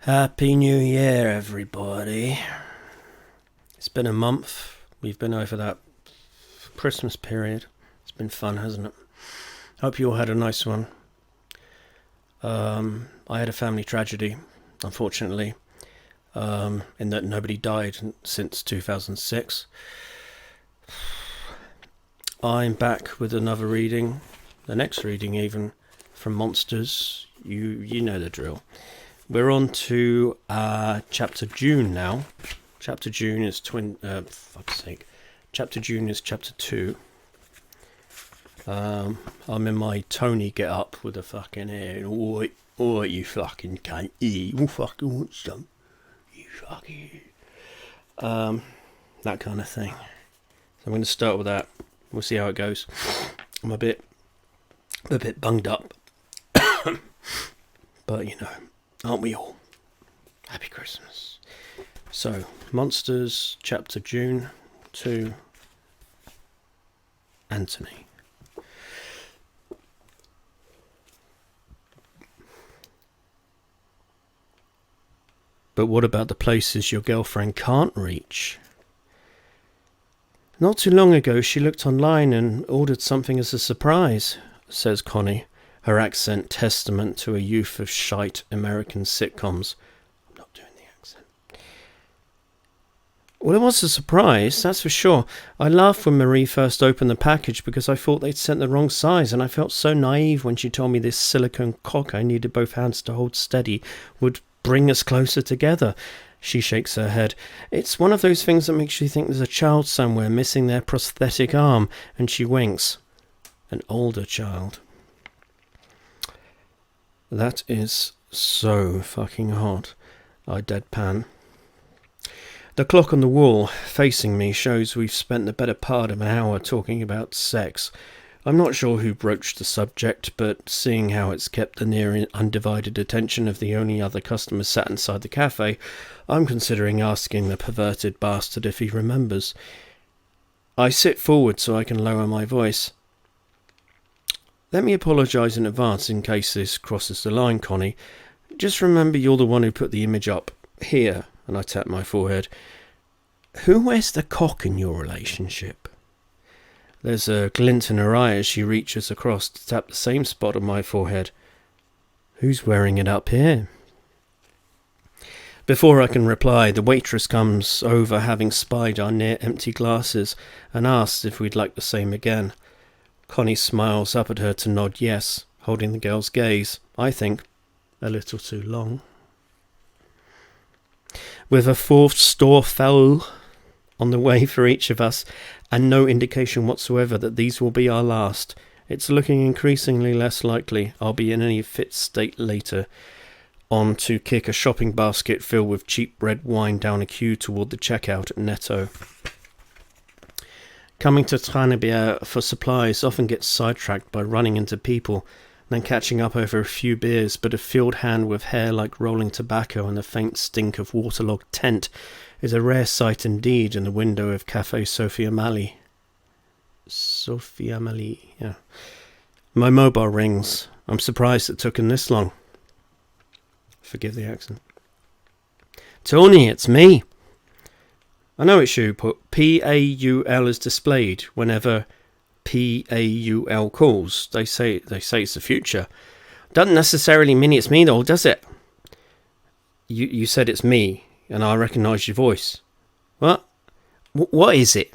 Happy New Year, everybody. It's been a month. We've been over that Christmas period. It's been fun, hasn't it? Hope you all had a nice one. I had a family tragedy, unfortunately, in that nobody died since 2006. I'm back with another reading, the next reading even, from Monsters. You know the drill. We're on to Chapter June now. Chapter June is Chapter June is Chapter 2. I'm in my Tony get up with a fucking ear. Oi, you fucking cunt. You fucking want some? You fucking... that kind of thing. So I'm going to start with that. We'll see how it goes. I'm a bit bunged up. But, you know, aren't we all? Happy Christmas. So, Monsters, Chapter June 2, Anthony. But what about the places your girlfriend can't reach? Not too long ago she looked online and ordered something as a surprise, says Connie, her accent testament to a youth of shite American sitcoms. I'm not doing the accent. Well, it was a surprise, that's for sure. I laughed when Marie first opened the package because I thought they'd sent the wrong size, and I felt so naive when she told me this silicone cock I needed both hands to hold steady would bring us closer together. She shakes her head. It's one of those things that makes you think there's a child somewhere missing their prosthetic arm, and she winks. An older child. That is so fucking hot. I deadpan. The clock on the wall facing me shows we've spent the better part of an hour talking about sex. I'm not sure who broached the subject, but seeing how it's kept the near undivided attention of the only other customer sat inside the cafe, I'm considering asking the perverted bastard if he remembers. I sit forward so I can lower my voice. Let me apologise in advance in case this crosses the line, Connie. Just remember you're the one who put the image up. Here, and I tap my forehead. Who wears the cock in your relationship? There's a glint in her eye as she reaches across to tap the same spot on my forehead. Who's wearing it up here? Before I can reply, the waitress comes over, having spied our near-empty glasses, and asks if we'd like the same again. Connie smiles up at her to nod yes, holding the girl's gaze, I think, a little too long. With a fourth store foul on the way for each of us, and no indication whatsoever that these will be our last, it's looking increasingly less likely I'll be in any fit state later on to kick a shopping basket filled with cheap red wine down a queue toward the checkout at Netto. Coming to Tranebier for supplies often gets sidetracked by running into people, then catching up over a few beers, but a filled hand with hair like rolling tobacco and the faint stink of waterlogged tent is a rare sight indeed in the window of Café Sophia Mali. Sophia Mali, yeah. My mobile rings. I'm surprised it took him this long. Forgive the accent. Tony, it's me. I know it's you, but P-A-U-L is displayed whenever P-A-U-L calls. They say it's the future. Doesn't necessarily mean it's me though, does it? You said it's me, and I recognise your voice. What? What is it?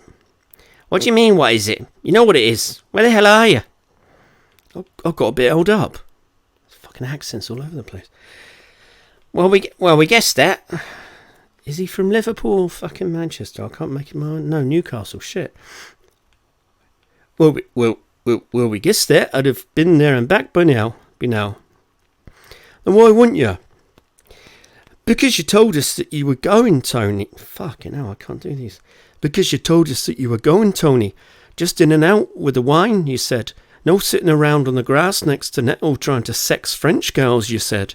What do you mean, what is it? You know what it is. Where the hell are you? I've got a bit held up. Fucking accents all over the place. Well, we guessed that. Is he from Liverpool or fucking Manchester? I can't make it my own. No, Newcastle. Shit. Well, we guessed that. I'd have been there and back by now. Then why wouldn't you? Because you told us that you were going, Tony. Fucking hell, I can't do these. Because you told us that you were going, Tony. Just in and out with the wine, you said. No sitting around on the grass next to Nettle trying to sex French girls, you said.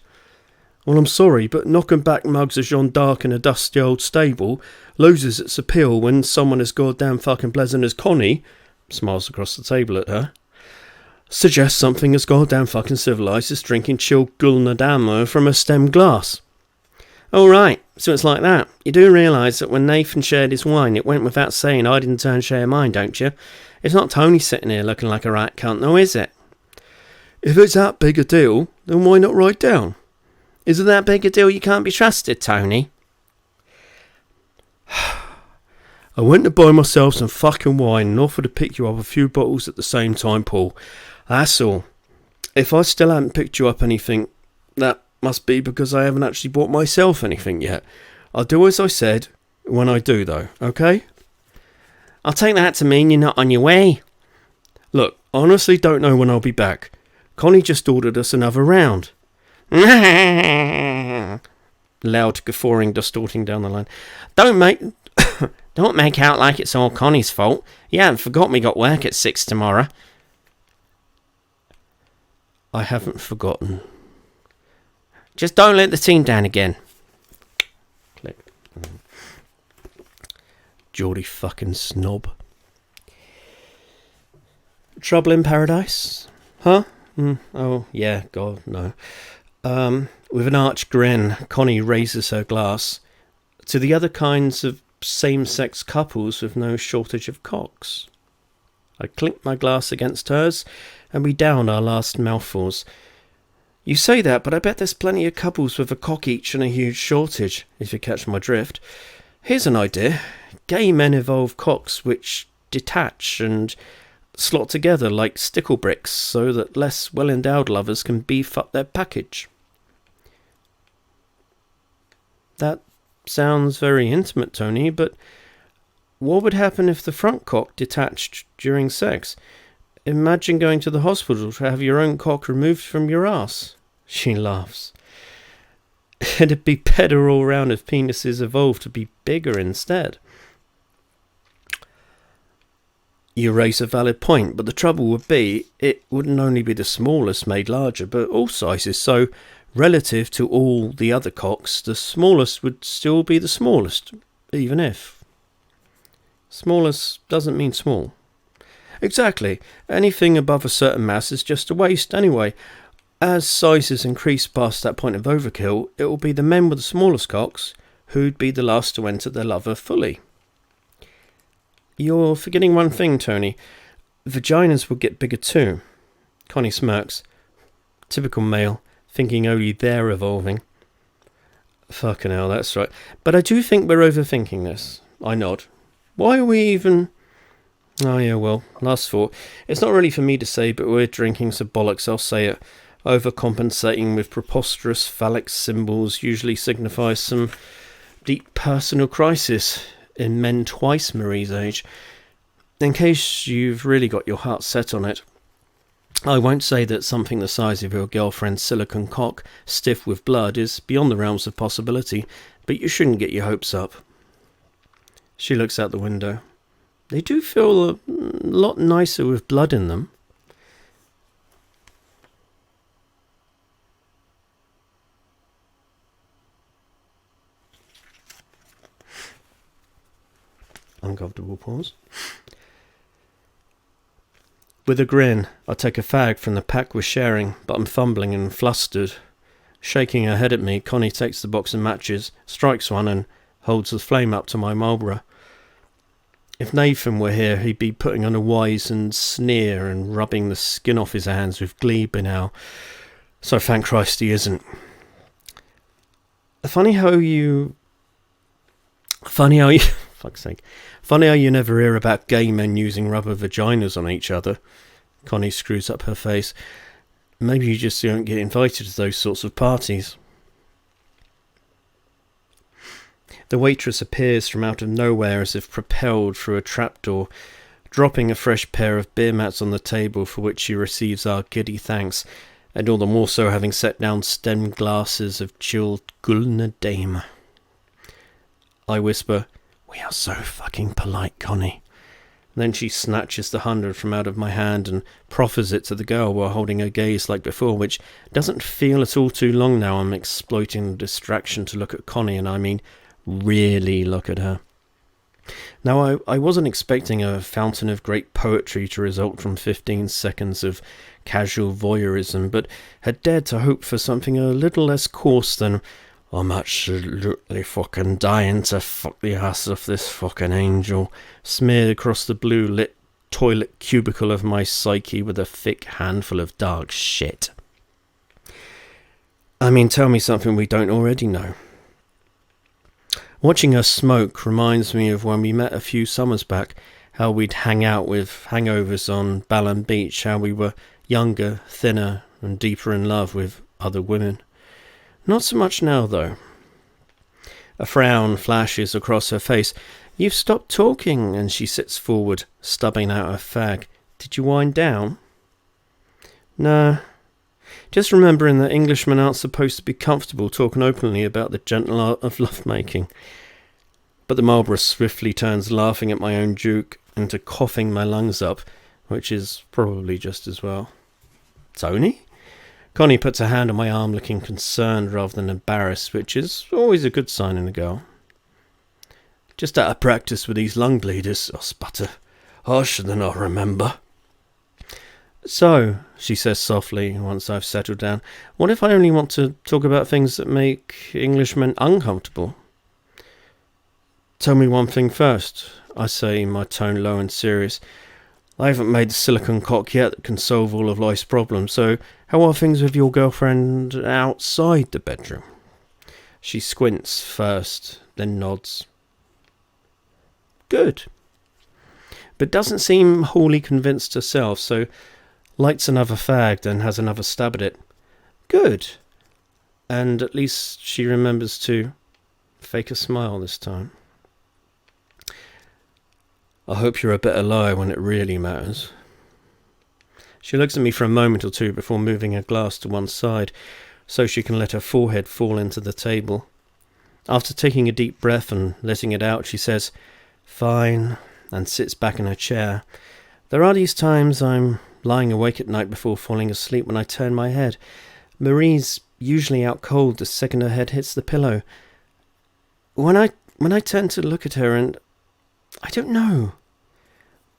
Well, I'm sorry, but knocking back mugs of Jeanne d'Arc in a dusty old stable loses its appeal when someone as goddamn fucking pleasant as Connie, smiles across the table at her, suggests something as goddamn fucking civilised as drinking chilled Gulnadama from a stemmed glass. All right, so it's like that. You do realise that when Nathan shared his wine, it went without saying I didn't turn share mine, don't you? It's not Tony sitting here looking like a right cunt, though, is it? If it's that big a deal, then why not write down? Is it that big a deal you can't be trusted, Tony? I went to buy myself some fucking wine and offered to pick you up a few bottles at the same time, Paul. That's all. If I still haven't picked you up anything, that must be because I haven't actually bought myself anything yet. I'll do as I said when I do, though, okay? I'll take that to mean you're not on your way. Look, I honestly don't know when I'll be back. Connie just ordered us another round. Loud guffawing distorting down the line. Don't make out like it's all Connie's fault. You haven't forgot we got work at 6 tomorrow. I haven't forgotten. Just don't let the team down again. Click. Geordie fucking snob. Trouble in paradise? Huh? Oh, yeah, God, no. With an arch grin, Connie raises her glass to the other kinds of same-sex couples with no shortage of cocks. I clink my glass against hers, and we down our last mouthfuls. You say that, but I bet there's plenty of couples with a cock each and a huge shortage, if you catch my drift. Here's an idea. Gay men evolve cocks which detach and slot together like stickle bricks so that less well-endowed lovers can beef up their package. That sounds very intimate, Tony, but what would happen if the front cock detached during sex? Imagine going to the hospital to have your own cock removed from your ass. She laughs. It'd be better all round if penises evolved to be bigger instead. You raise a valid point, but the trouble would be it wouldn't only be the smallest made larger, but all sizes, so relative to all the other cocks, the smallest would still be the smallest, even if. Smallest doesn't mean small. Exactly. Anything above a certain mass is just a waste anyway. As sizes increase past that point of overkill, it will be the men with the smallest cocks who'd be the last to enter their lover fully. You're forgetting one thing, Tony. Vaginas will get bigger too. Connie smirks. Typical male, thinking only they're evolving. Fucking hell, that's right. But I do think we're overthinking this. I nod. Why are we even... Oh yeah, well, last thought. It's not really for me to say, but we're drinking, so bollocks, I'll say it. Overcompensating with preposterous phallic symbols usually signifies some deep personal crisis in men twice Marie's age. In case you've really got your heart set on it, I won't say that something the size of your girlfriend's silicon cock, stiff with blood, is beyond the realms of possibility, but you shouldn't get your hopes up. She looks out the window. They do feel a lot nicer with blood in them. Uncomfortable pause. With a grin, I take a fag from the pack we're sharing, but I'm fumbling and flustered. Shaking her head at me, Connie takes the box of matches, strikes one, and holds the flame up to my Marlboro. If Nathan were here, he'd be putting on a wizened sneer and rubbing the skin off his hands with glee by now. So thank Christ he isn't. Funny how you... Fuck's sake. Funny how you never hear about gay men using rubber vaginas on each other. Connie screws up her face. Maybe you just don't get invited to those sorts of parties. The waitress appears from out of nowhere as if propelled through a trapdoor, dropping a fresh pair of beer mats on the table for which she receives our giddy thanks, and all the more so having set down stemmed glasses of chilled Gulna Dame. I whisper, "We are so fucking polite, Connie." Then she snatches the 100 from out of my hand and proffers it to the girl while holding her gaze like before, which doesn't feel at all too long now. I'm exploiting the distraction to look at Connie, and I mean really look at her. Now, I wasn't expecting a fountain of great poetry to result from 15 seconds of casual voyeurism, but had dared to hope for something a little less coarse than, I'm absolutely fucking dying to fuck the ass of this fucking angel, smeared across the blue lit toilet cubicle of my psyche with a thick handful of dark shit. I mean, tell me something we don't already know. Watching her smoke reminds me of when we met a few summers back, how we'd hang out with hangovers on Ballon Beach, how we were younger, thinner, and deeper in love with other women. Not so much now, though. A frown flashes across her face. You've stopped talking, and she sits forward, stubbing out her fag. Did you wind down? No. Just remembering that Englishmen aren't supposed to be comfortable talking openly about the gentle art of lovemaking. But the Marlborough swiftly turns laughing at my own juke into coughing my lungs up, which is probably just as well. Tony? Connie puts her hand on my arm, looking concerned rather than embarrassed, which is always a good sign in a girl. Just out of practice with these lung bleeders, I sputter. Harsher than I remember. So, she says softly, once I've settled down, what if I only want to talk about things that make Englishmen uncomfortable? Tell me one thing first, I say, my tone low and serious. I haven't made the silicon cock yet that can solve all of life's problems, so how are things with your girlfriend outside the bedroom? She squints first, then nods. Good. But doesn't seem wholly convinced herself, so lights another fag, then has another stab at it. Good. And at least she remembers to fake a smile this time. I hope you're a better liar when it really matters. She looks at me for a moment or two before moving her glass to one side, so she can let her forehead fall into the table. After taking a deep breath and letting it out, she says, Fine, and sits back in her chair. There are these times I'm lying awake at night before falling asleep when I turn my head. Marie's usually out cold the second her head hits the pillow. When I turn to look at her and I don't know.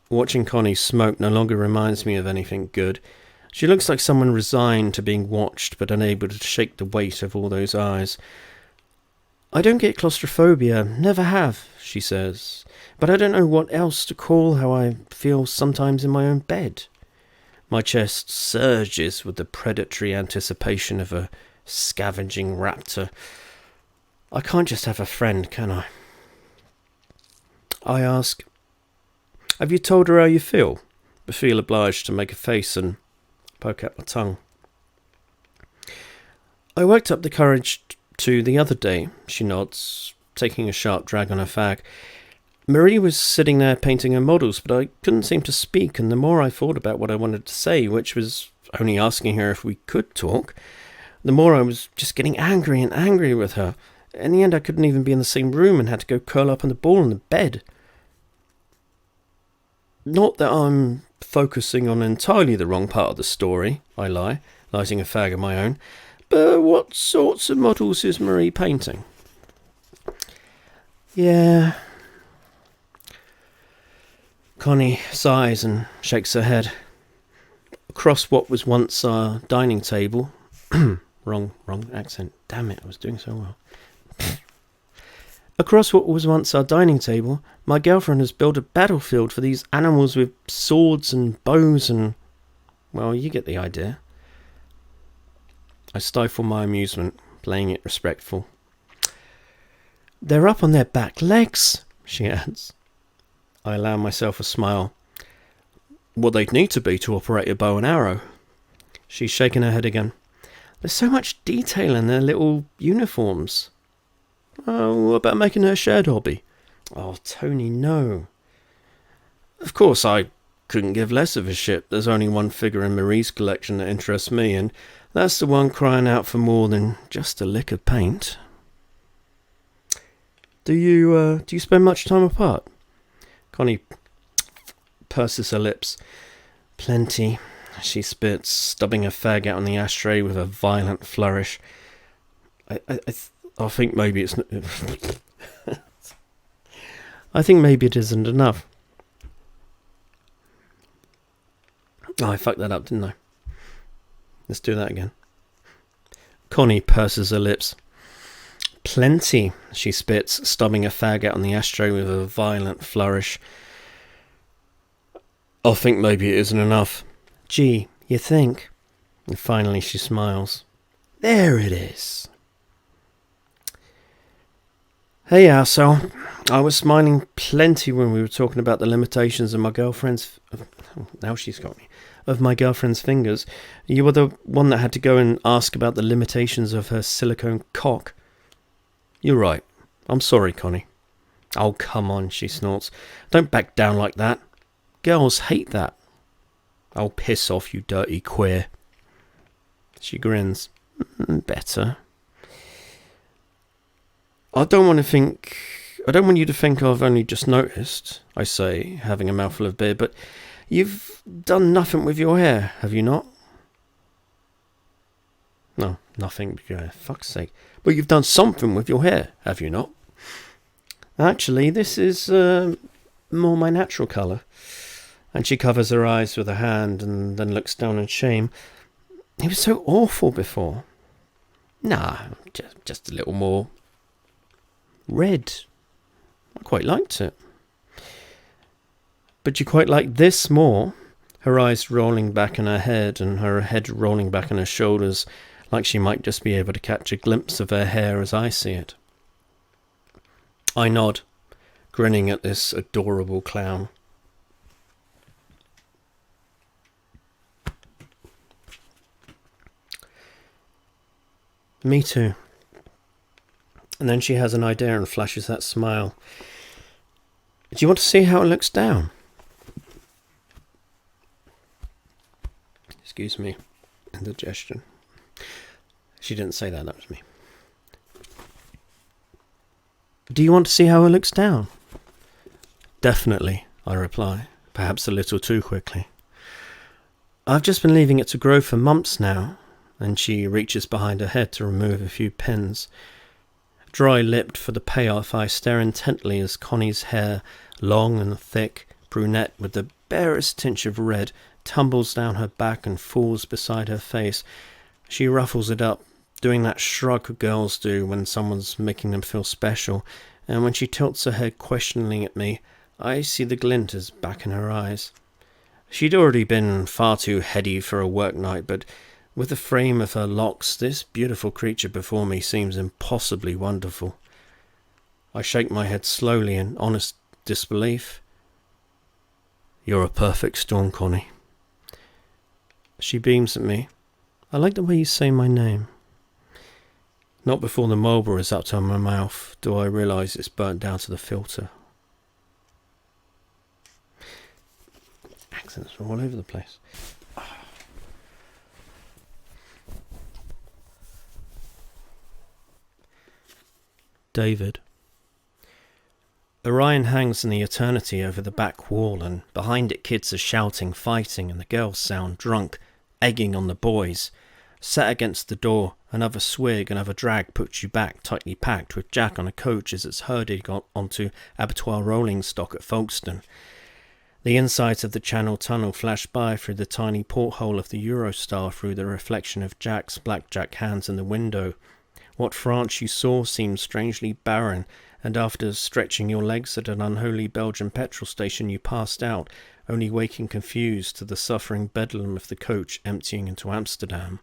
Watching Connie smoke no longer reminds me of anything good. She looks like someone resigned to being watched but unable to shake the weight of all those eyes. I don't get claustrophobia, never have, she says, but I don't know what else to call how I feel sometimes in my own bed. My chest surges with the predatory anticipation of a scavenging raptor. I can't just have a friend, can I? I ask, have you told her how you feel? But feel obliged to make a face and poke out my tongue. I worked up the courage to the other day, she nods, taking a sharp drag on her fag. Marie was sitting there painting her models, but I couldn't seem to speak, and the more I thought about what I wanted to say, which was only asking her if we could talk, the more I was just getting angry and angry with her. In the end, I couldn't even be in the same room and had to go curl up on the ball in the bed. Not that I'm focusing on entirely the wrong part of the story, I lie, lighting a fag of my own, but what sorts of models is Marie painting? Yeah. Connie sighs and shakes her head. Across what was once our dining table... wrong accent. Damn it, I was doing so well. Across what was once our dining table, my girlfriend has built a battlefield for these animals with swords and bows and... well, you get the idea. I stifle my amusement, playing it respectful. They're up on their back legs, she adds. I allow myself a smile. What they'd need to be to operate a bow and arrow. She's shaking her head again. There's so much detail in their little uniforms. Oh, what about making her a shared hobby? Oh, Tony, no. Of course, I couldn't give less of a shit. There's only one figure in Marie's collection that interests me, and that's the one crying out for more than just a lick of paint. Do you spend much time apart? Connie purses her lips. Plenty, she spits, stubbing her fag out on the ashtray with a violent flourish. I think maybe it's... I think maybe it isn't enough. Oh, I fucked that up, didn't I? Let's do that again. Connie purses her lips. Plenty, she spits, stubbing a fag out on the ashtray with a violent flourish. I think maybe it isn't enough. Gee, you think? And finally she smiles. There it is. Hey, arsehole. I was smiling plenty when we were talking about the limitations of my girlfriend's... Now she's got me. Of my girlfriend's fingers. You were the one that had to go and ask about the limitations of her silicone cock. You're right. I'm sorry, Connie. Oh, come on, she snorts. Don't back down like that. Girls hate that. Oh, piss off, you dirty queer. She grins. Better. I don't want you to think I've only just noticed, I say, having a mouthful of beer, but you've done nothing with your hair, have you not? No, nothing, fuck's sake. But you've done something with your hair, have you not? Actually, this is more my natural colour. And she covers her eyes with a hand and then looks down in shame. It was so awful before. Nah, just a little more red. I quite liked it. But you quite like this more? Her eyes rolling back in her head and her head rolling back on her shoulders, like she might just be able to catch a glimpse of her hair as I see it. I nod, grinning at this adorable clown. Me too. And then she has an idea and flashes that smile. Do you want to see how it looks down? Excuse me. Indigestion. She didn't say that was me. Do you want to see how it looks down? Definitely, I reply, perhaps a little too quickly. I've just been leaving it to grow for months now, and she reaches behind her head to remove a few pins. Dry-lipped for the payoff, I stare intently as Connie's hair, long and thick, brunette with the barest tinge of red, tumbles down her back and falls beside her face. She ruffles it up, doing that shrug girls do when someone's making them feel special, and when she tilts her head questioningly at me, I see the glint is back in her eyes. She'd already been far too heady for a work night, but with the frame of her locks, this beautiful creature before me seems impossibly wonderful. I shake my head slowly in honest disbelief. You're a perfect storm, Connie. She beams at me. I like the way you say my name. Not before the Marlboro is up to my mouth do I realise it's burnt down to the filter. Accents are all over the place. David. Orion hangs in the eternity over the back wall, and behind it kids are shouting, fighting, and the girls sound drunk, egging on the boys. Sat against the door, another swig, another drag puts you back, tightly packed, with Jack on a coach as it's herded onto abattoir rolling stock at Folkestone. The insides of the Channel Tunnel flash by through the tiny porthole of the Eurostar through the reflection of Jack's blackjack hands in the window. What France you saw seemed strangely barren, and after stretching your legs at an unholy Belgian petrol station you passed out, only waking confused to the suffering bedlam of the coach emptying into Amsterdam.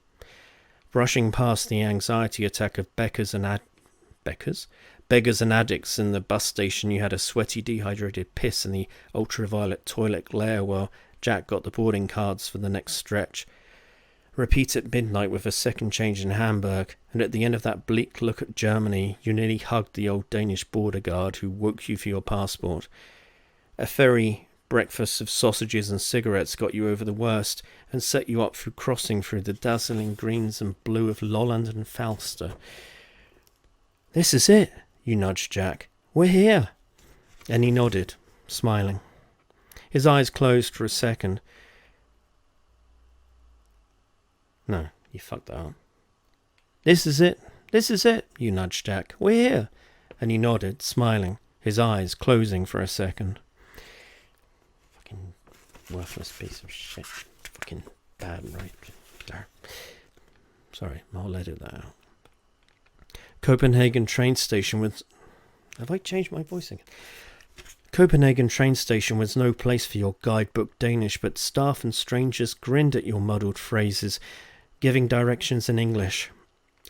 Brushing past the anxiety attack of beggars and addicts in the bus station, you had a sweaty dehydrated piss in the ultraviolet toilet layer while Jack got the boarding cards for the next stretch. Repeat at midnight with a second change in Hamburg, and at the end of that bleak look at Germany, you nearly hugged the old Danish border guard who woke you for your passport. A ferry breakfast of sausages and cigarettes got you over the worst and set you up through crossing through the dazzling greens and blue of Lolland and Falster. This is it, you nudged Jack. We're here. And he nodded, smiling. His eyes closed for a second. No, you fucked that up. This is it, you nudged Jack. We're here. And he nodded, smiling, his eyes closing for a second. Fucking worthless piece of shit. Fucking bad, right? Sorry, I'll edit that out. Copenhagen train station was... Have I changed my voice again? Copenhagen train station was no place for your guidebook Danish, but staff and strangers grinned at your muddled phrases, giving directions in English.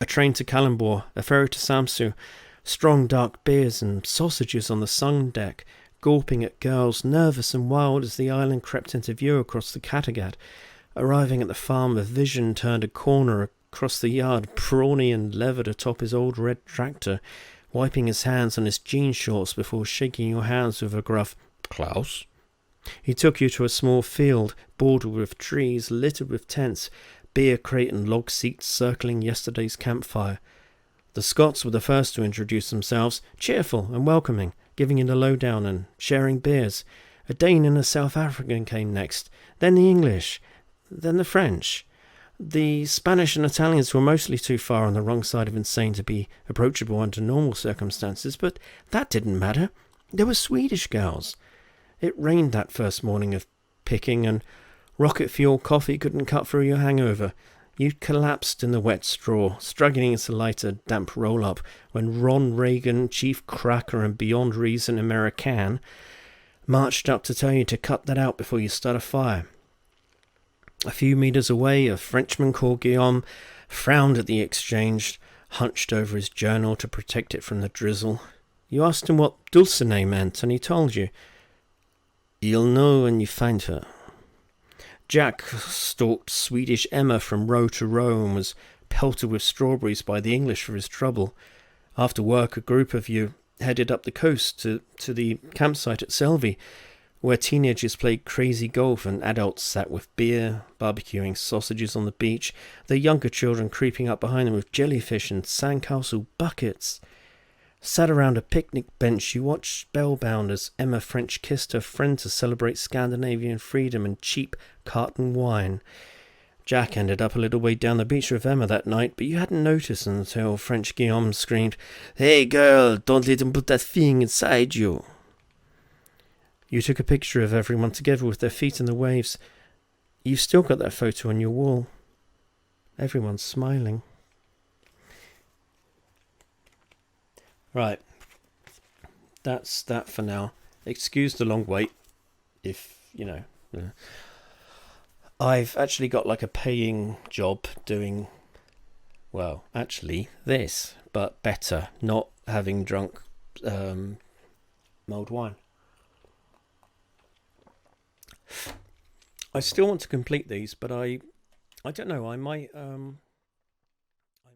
A train to Kalundborg, a ferry to Samsø, strong dark beers and sausages on the sun deck, gawping at girls, nervous and wild as the island crept into view across the Kattegat. Arriving at the farm, a vision turned a corner across the yard, brawny and levered atop his old red tractor, wiping his hands on his jean shorts before shaking your hands with a gruff "Klaus." He took you to a small field, bordered with trees, littered with tents, beer crate and log seats circling yesterday's campfire. The Scots were the first to introduce themselves, cheerful and welcoming, giving you the lowdown and sharing beers. A Dane and a South African came next, then the English, then the French. The Spanish and Italians were mostly too far on the wrong side of insane to be approachable under normal circumstances, but that didn't matter. There were Swedish girls. It rained that first morning of picking, and rocket fuel coffee couldn't cut through your hangover. You collapsed in the wet straw, struggling to light a damp roll-up, when Ron Reagan, Chief Cracker and Beyond Reason American, marched up to tell you to cut that out before you start a fire. A few metres away, a Frenchman called Guillaume frowned at the exchange, hunched over his journal to protect it from the drizzle. You asked him what Dulcinea meant, and he told you. You'll know when you find her. Jack stalked Swedish Emma from row to row and was pelted with strawberries by the English for his trouble. After work, a group of you headed up the coast to the campsite at Selby, where teenagers played crazy golf and adults sat with beer, barbecuing sausages on the beach, their younger children creeping up behind them with jellyfish and sandcastle buckets. Sat around a picnic bench, you watched spellbound as Emma French kissed her friend to celebrate Scandinavian freedom and cheap carton wine. Jack ended up a little way down the beach with Emma that night, but you hadn't noticed until French Guillaume screamed, "Hey girl, don't let him put that thing inside you." You took a picture of everyone together with their feet in the waves. You've still got that photo on your wall. Everyone's smiling. Right. That's that for now. Excuse the long wait. If, I've actually got like a paying job doing, well, actually this, but better, not having drunk mulled wine. I still want to complete these, but I don't know, I might